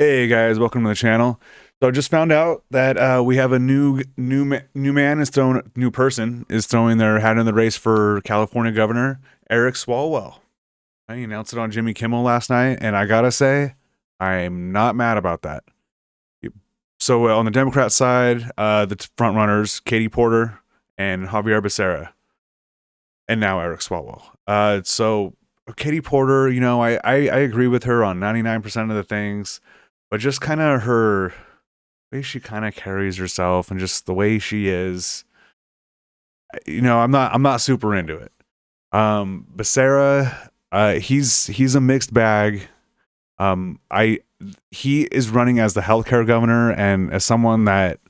Hey guys, welcome to the channel. So I just found out that we have a new person is throwing their hat in the race for California Governor, Eric Swallwell. He announced it on Jimmy Kimmel last night, and I gotta say, I'm not mad about that. So on the Democrat side, the front runners, Katie Porter and Javier Becerra, and now Eric Swallwell. So Katie Porter, I agree with her on 99% of the things. But just kind of her way she kind of carries herself and just the way she is, I'm not super into it. Becerra, he's a mixed bag. He is running as the healthcare governor, and as someone that,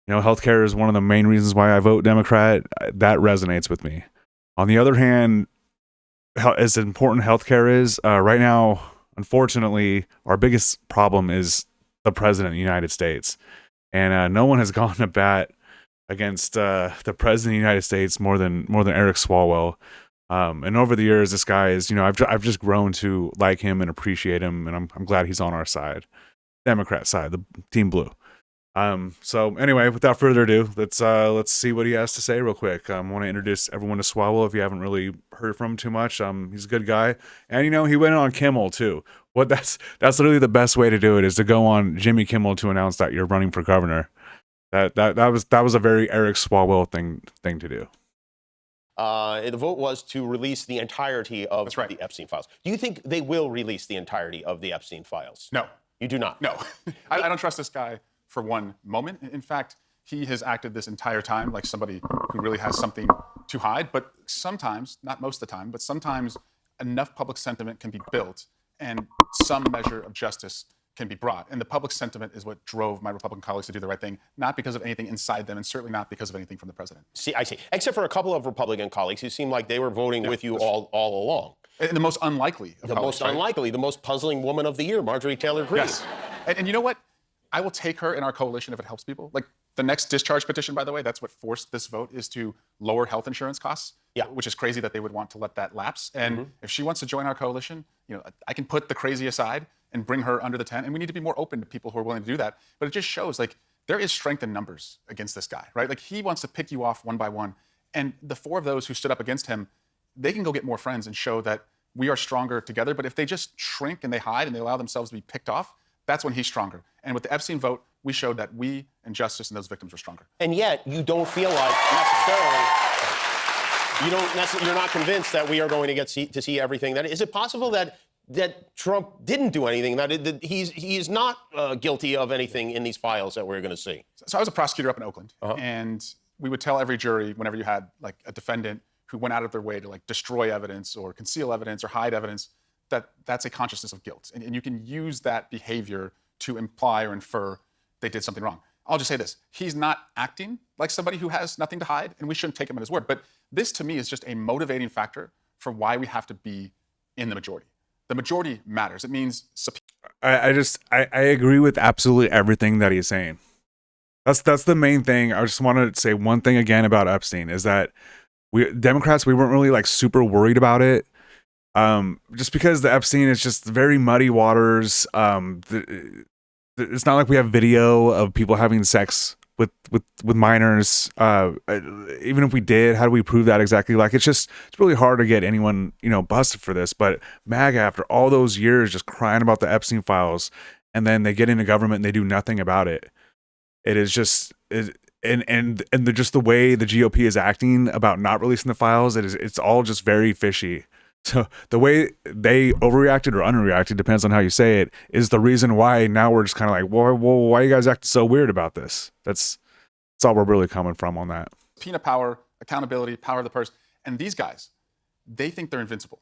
healthcare is one of the main reasons why I vote Democrat. That resonates with me. On the other hand, as important healthcare is right now, unfortunately, our biggest problem is the president of the United States. And no one has gone to bat against the president of the United States more than Eric Swallwell. And over the years, this guy is, I've just grown to like him and appreciate him, and I'm glad he's on our side, Democrat side, the Team Blue. So anyway, without further ado, let's see what he has to say real quick. I want to introduce everyone to Swalwell if you haven't really heard from him too much. He's a good guy, and he went on Kimmel too. That's literally the best way to do it, is to go on Jimmy Kimmel to announce that you're running for governor. That was a very Eric Swalwell thing to do. The vote was to release the entirety of the Epstein files. Do you think they will release the entirety of the Epstein files? No. You do not? No. I don't trust this guy for one moment. In fact, he has acted this entire time like somebody who really has something to hide. But sometimes, not most of the time, but sometimes enough public sentiment can be built and some measure of justice can be brought. And the public sentiment is what drove my Republican colleagues to do the right thing, not because of anything inside them, and certainly not because of anything from the president. See, I see. Except for a couple of Republican colleagues who seemed like they were voting with you all along. And the most unlikely of the colleagues, most unlikely, the most puzzling woman of the year, Marjorie Taylor Greene. Yes. And you know what? I will take her in our coalition if it helps people. Like the next discharge petition, by the way, that's what forced this vote, is to lower health insurance costs. Yeah. Which is crazy that they would want to let that lapse. And if she wants to join our coalition, I can put the crazy aside and bring her under the tent. And we need to be more open to people who are willing to do that. But it just shows like there is strength in numbers against this guy, right? Like he wants to pick you off one by one. And the four of those who stood up against him, they can go get more friends and show that we are stronger together. But if they just shrink and they hide and they allow themselves to be picked off, that's when he's stronger. And with the Epstein vote, we showed that we and justice and those victims were stronger. And yet, you don't feel like necessarily, you're not convinced that we are going to get to see everything. Is it possible that Trump didn't do anything, that he is not guilty of anything in these files that we're going to see? So I was a prosecutor up in Oakland, and we would tell every jury whenever you had like a defendant who went out of their way to like destroy evidence or conceal evidence or hide evidence, that's a consciousness of guilt. And you can use that behavior to imply or infer they did something wrong. I'll just say this. He's not acting like somebody who has nothing to hide, and we shouldn't take him at his word. But this, to me, is just a motivating factor for why we have to be in the majority. The majority matters. It means... I agree with absolutely everything that he's saying. That's the main thing. I just want to say one thing again about Epstein, is that Democrats, we weren't really like super worried about it. Just because the Epstein is just very muddy waters. It's not like we have video of people having sex with minors. Even if we did, how do we prove that exactly? Like, it's really hard to get anyone, busted for this. But MAGA, after all those years just crying about the Epstein files, and then they get into government and they do nothing about it. It is just, just the way the GOP is acting about not releasing the files, it's all just very fishy. So the way they overreacted or underreacted, depends on how you say it, is the reason why now we're just kind of like, well, why you guys acting so weird about this? That's all we're really coming from on that. Subpoena power, accountability, power of the purse. And these guys, they think they're invincible.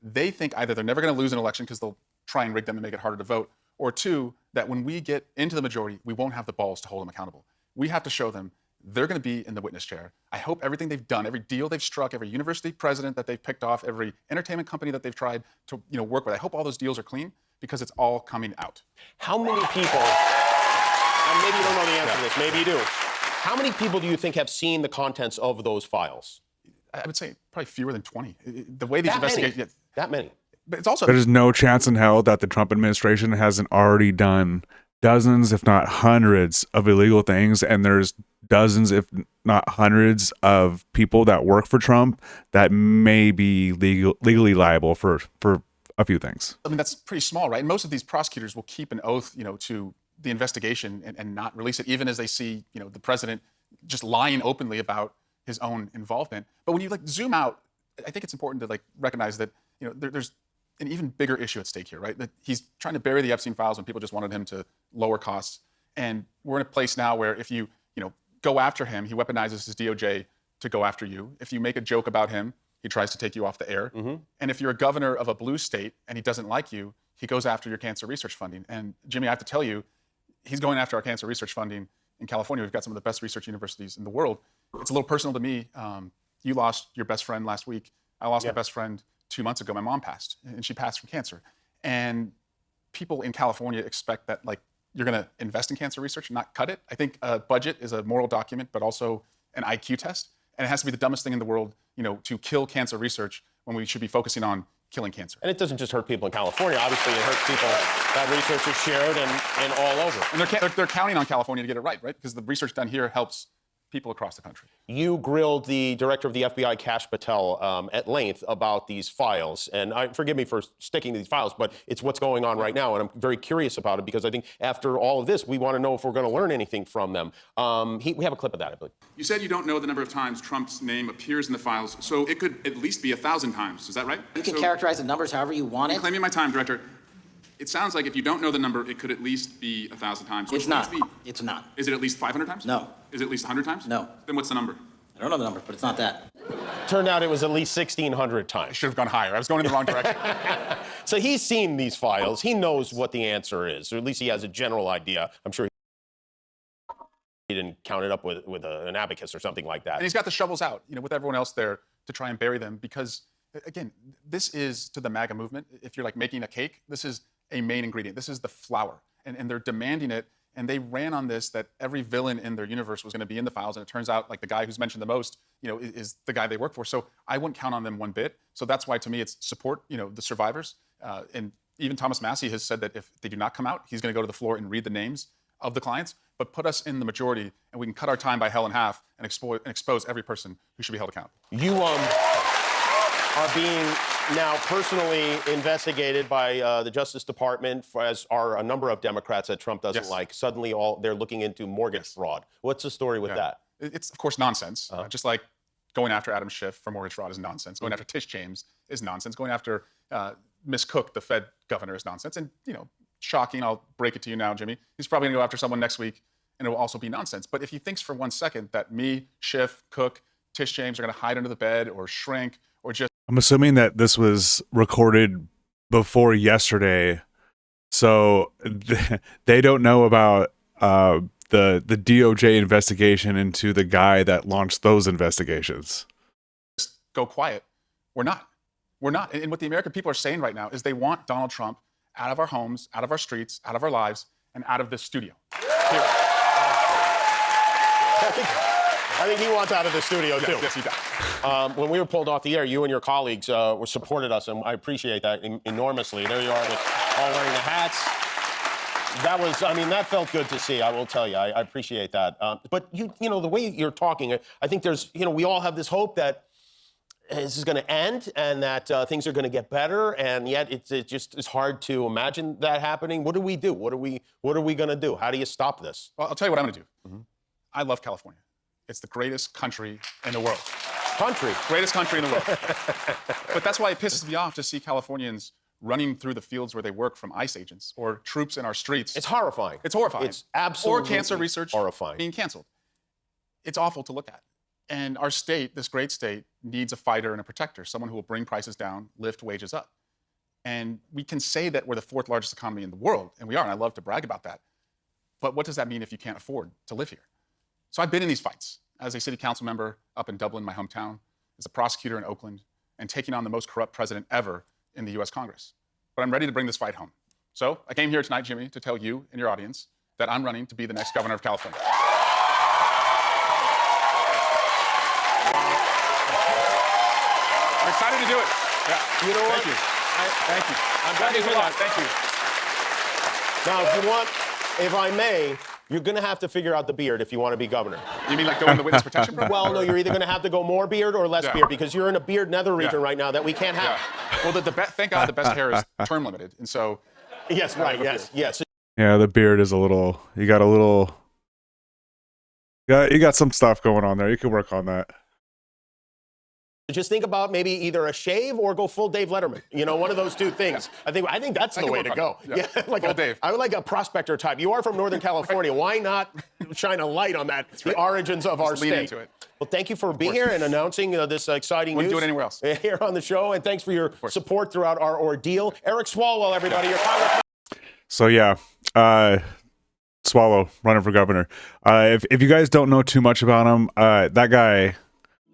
They think either they're never going to lose an election because they'll try and rig them and make it harder to vote, or two, that when we get into the majority, we won't have the balls to hold them accountable. We have to show them they're going to be in the witness chair. I hope everything they've done, every deal they've struck, every university president that they've picked off, every entertainment company that they've tried to work with, I hope all those deals are clean, because it's all coming out. How many people, and maybe you don't know the answer to this, maybe you do. How many people do you think have seen the contents of those files? I would say probably fewer than 20. The way these investigations... That many? But it's also There's no chance in hell that the Trump administration hasn't already done dozens, if not hundreds, of illegal things, and there's dozens, if not hundreds, of people that work for Trump that may be legally liable for a few things. I mean, that's pretty small, right? And most of these prosecutors will keep an oath, to the investigation and not release it, even as they see, the president just lying openly about his own involvement. But when you zoom out, I think it's important to recognize that there's an even bigger issue at stake here, right? That he's trying to bury the Epstein files when people just wanted him to lower costs, and we're in a place now where if you go after him, he weaponizes his DOJ to go after you. If you make a joke about him, he tries to take you off the air. And if you're a governor of a blue state and he doesn't like you, he goes after your cancer research funding. And Jimmy, I have to tell you, he's going after our cancer research funding in California. We've got some of the best research universities in the world. It's a little personal to me. You lost your best friend last week. I lost my best friend 2 months ago. My mom passed, and she passed from cancer. And people in California expect that you're going to invest in cancer research and not cut it. I think a budget is a moral document, but also an IQ test. And it has to be the dumbest thing in the world, to kill cancer research when we should be focusing on killing cancer. And it doesn't just hurt people in California. Obviously, it hurts people. That research is shared and all over. And they're counting on California to get it right? Because the research done here helps people across the country. You grilled the director of the FBI, Kash Patel, at length about these files. And forgive me for sticking to these files, but it's what's going on right now. And I'm very curious about it because I think after all of this, we want to know if we're going to learn anything from them. We have a clip of that, I believe. You said you don't know the number of times Trump's name appears in the files, so it could at least be 1,000 times. Is that right? You can characterize the numbers however you want it. Claiming my time, Director. It sounds like if you don't know the number, it could at least be 1,000 times. It's not. It's not. Is it at least 500 times? No. Is it at least 100 times? No. Then what's the number? I don't know the number, but it's not that. Turned out it was at least 1,600 I times. should have gone higher. I was going in the wrong direction. So he's seen these files. He knows what the answer is, or at least he has a general idea. I'm sure he didn't count it up with an abacus or something like that. And he's got the shovels out, with everyone else there to try and bury them because, again, this is to the MAGA movement. If you're making a cake, this is a main ingredient. This is the flour. And they're demanding it. And they ran on this that every villain in their universe was going to be in the files. And it turns out the guy who's mentioned the most, is the guy they work for. So I wouldn't count on them one bit. So that's why, to me, it's support, the survivors. And even Thomas Massie has said that if they do not come out, he's going to go to the floor and read the names of the clients, but put us in the majority, and we can cut our time by hell in half and expose every person who should be held accountable. You are being now personally investigated by the Justice Department, as are a number of Democrats that Trump doesn't like. Suddenly, they're looking into mortgage fraud. What's the story with that? It's, of course, nonsense. Just like going after Adam Schiff for mortgage fraud is nonsense. Going after Tish James is nonsense. Going after Miss Cook, the Fed governor, is nonsense. And, shocking, I'll break it to you now, Jimmy. He's probably going to go after someone next week, and it will also be nonsense. But if he thinks for 1 second that me, Schiff, Cook, Tish James are going to hide under the bed or shrink or just... I'm assuming that this was recorded before yesterday, so they don't know about the DOJ investigation into the guy that launched those investigations. Go quiet. We're not. We're not. And what the American people are saying right now is they want Donald Trump out of our homes, out of our streets, out of our lives, and out of this studio. Period. I think he wants out of the studio, too. Yes, he does. When we were pulled off the air, you and your colleagues supported us, and I appreciate that enormously. There you are, all wearing the hats. That felt good to see, I will tell you. I appreciate that. But, the way you're talking, I think there's, we all have this hope that this is going to end and that things are going to get better, and yet it just is hard to imagine that happening. What do we do? What are we going to do? How do you stop this? Well, I'll tell you what I'm going to do. I love California. It's the greatest country in the world. Greatest country in the world. But that's why it pisses me off to see Californians running through the fields where they work from ICE agents or troops in our streets. It's horrifying. It's horrifying. It's absolutely Or cancer research horrifying. Being canceled. It's awful to look at. And our state, this great state, needs a fighter and a protector, someone who will bring prices down, lift wages up. And we can say that we're the 4th largest economy in the world, and we are, and I love to brag about that. But what does that mean if you can't afford to live here? So I've been in these fights as a city council member up in Dublin, my hometown, as a prosecutor in Oakland, and taking on the most corrupt president ever in the US Congress. But I'm ready to bring this fight home. So I came here tonight, Jimmy, to tell you and your audience that I'm running to be the next governor of California. I'm excited to do it. Yeah. You know what? Thank you. Thank you. I'm glad to hear that. Thank you. Now, if you want, if I may, you're going to have to figure out the beard if you want to be governor. You mean like going the witness protection program? Well, no, you're either going to have to go more beard or less beard because you're in a beard nether region right now that we can't have. Well, thank God the best hair is term limited, and so. Yes, right. Yes. Yeah, the beard is a little. You got a little. You got some stuff going on there. You can work on that. Just think about maybe either a shave or go full Dave Letterman. You know, one of those two things. I think that's the way to go. Yeah, like full Dave. I would like a prospector type. You are from Northern California. Why not shine a light on that? The origins of our lean state. into it. Well, thank you for being here and announcing this exciting Wouldn't news. do it anywhere else. Here on the show, and thanks for your support throughout our ordeal. Eric Swallwell, everybody, your congressman. So yeah, Swalwell running for governor. If you guys don't know too much about him, that guy.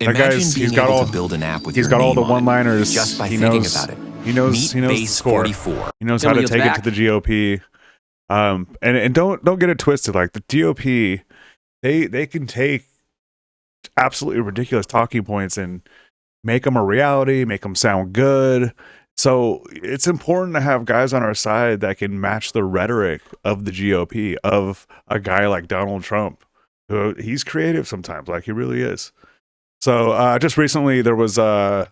He's got all the one-liners. Just by he thinking knows, about it. He knows the Base score. 44. He knows how to take it to the GOP. And don't get it twisted. Like the GOP, they can take absolutely ridiculous talking points and make them a reality, make them sound good. So it's important to have guys on our side that can match the rhetoric of the GOP, of a guy like Donald Trump. He's creative sometimes, like he really is. So just recently there was a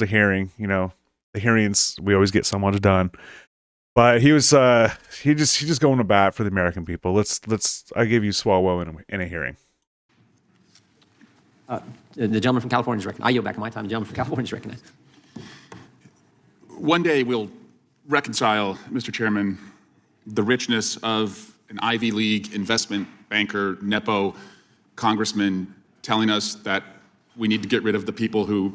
hearing. You know, the hearings, we always get so much done, but he just going to bat for the American people. I give you Swalwell in a hearing. The gentleman from California is recognized. I yield back my time. The gentleman from California is recognized. One day we'll reconcile, Mr. Chairman, the richness of an Ivy League investment banker, Nepo congressman telling us that we need to get rid of the people who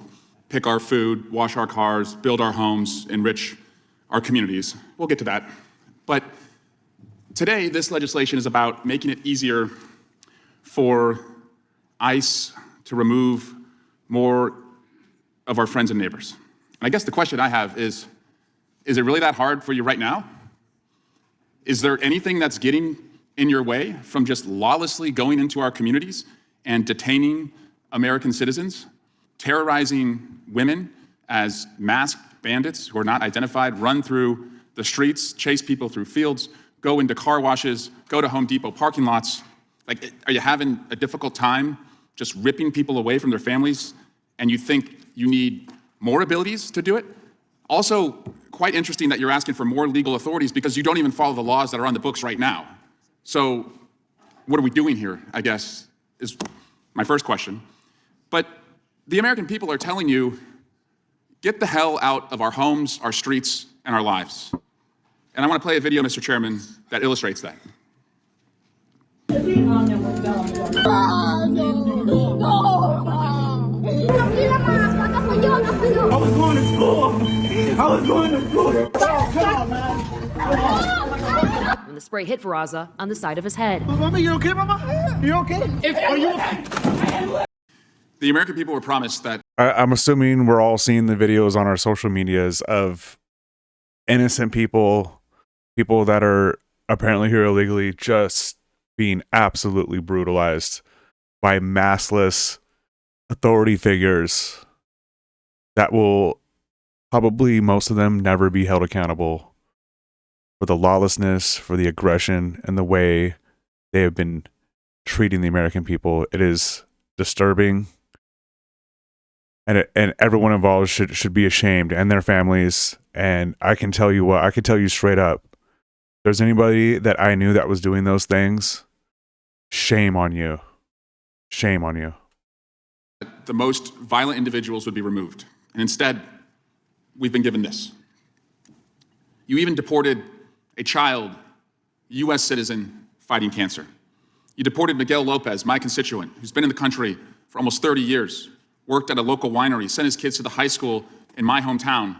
pick our food, wash our cars, build our homes, enrich our communities. We'll get to that. But today, this legislation is about making it easier for ICE to remove more of our friends and neighbors. And I guess the question I have is it really that hard for you right now? Is there anything that's getting in your way from just lawlessly going into our communities and detaining American citizens, terrorizing women as masked bandits who are not identified, run through the streets, chase people through fields, go into car washes, go to Home Depot parking lots? Like, are you having a difficult time just ripping people away from their families, and you think you need more abilities to do it? Also, quite interesting that you're asking for more legal authorities because you don't even follow the laws that are on the books right now. So what are we doing here, I guess, is my first question. But the American people are telling you, get the hell out of our homes, our streets, and our lives. And I want to play a video, Mr. Chairman, that illustrates that. I was going to school. When the spray hit Veraza on the side of his head. Mama, you okay, Mama? You okay? Are you okay? The American people were promised that. I'm assuming we're all seeing the videos on our social medias of innocent people that are apparently here illegally, just being absolutely brutalized by massless authority figures that will probably, most of them, never be held accountable for the lawlessness, for the aggression, and the way they have been treating the American people. It is disturbing, and everyone involved should be ashamed, and their families. And I can tell you straight up, if there's anybody that I knew that was doing those things, shame on you. Shame on you. The most violent individuals would be removed. And instead, we've been given this. You even deported a child, U.S. citizen, fighting cancer. You deported Miguel Lopez, my constituent, who's been in the country for almost 30 years, worked at a local winery, sent his kids to the high school in my hometown.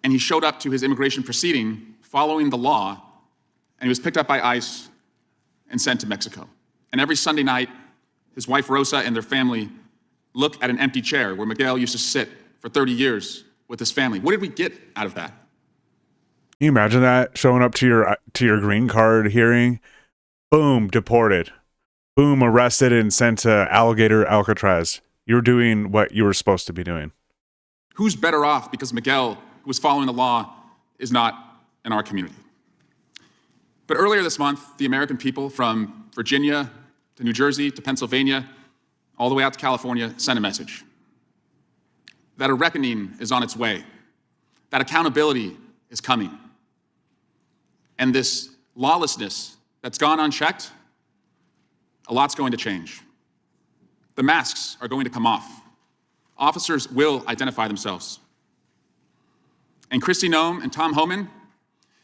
And he showed up to his immigration proceeding following the law, and he was picked up by ICE and sent to Mexico. And every Sunday night, his wife Rosa and their family look at an empty chair where Miguel used to sit for 30 years with his family. What did we get out of that? Can you imagine that, showing up to your green card hearing? Boom, deported. Boom, arrested and sent to Alligator Alcatraz. You're doing what you were supposed to be doing. Who's better off because Miguel, who was following the law, is not in our community? But earlier this month, the American people from Virginia to New Jersey to Pennsylvania, all the way out to California, sent a message that a reckoning is on its way, that accountability is coming. And this lawlessness that's gone unchecked, a lot's going to change. The masks are going to come off. Officers will identify themselves. And Kristi Noem and Tom Homan,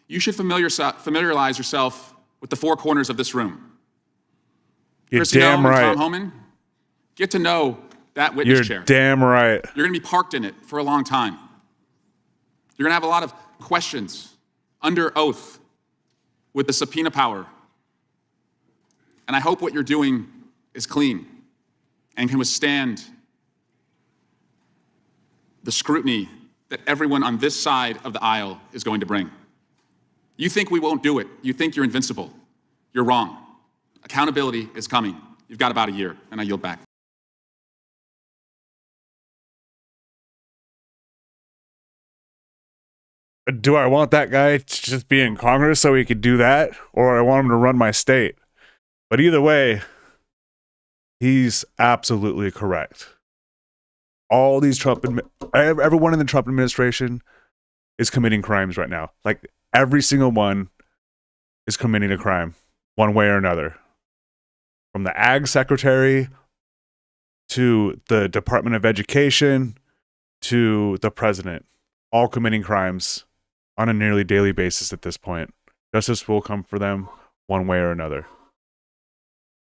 you should familiarize yourself with the four corners of this room. You're Kristi damn Noem right. and Tom Homan, get to know that witness chair. You're damn right. You're going to be parked in it for a long time. You're going to have a lot of questions under oath with the subpoena power. And I hope what you're doing is clean and can withstand the scrutiny that everyone on this side of the aisle is going to bring. You think we won't do it. You think you're invincible. You're wrong. Accountability is coming. You've got about a year, and I yield back. Do I want that guy to just be in Congress so he could do that? Or I want him to run my state? But either way, he's absolutely correct. All these everyone in the Trump administration is committing crimes right now. Like every single one is committing a crime one way or another. From the ag secretary to the Department of Education to the president, all committing crimes on a nearly daily basis at this point. Justice will come for them one way or another.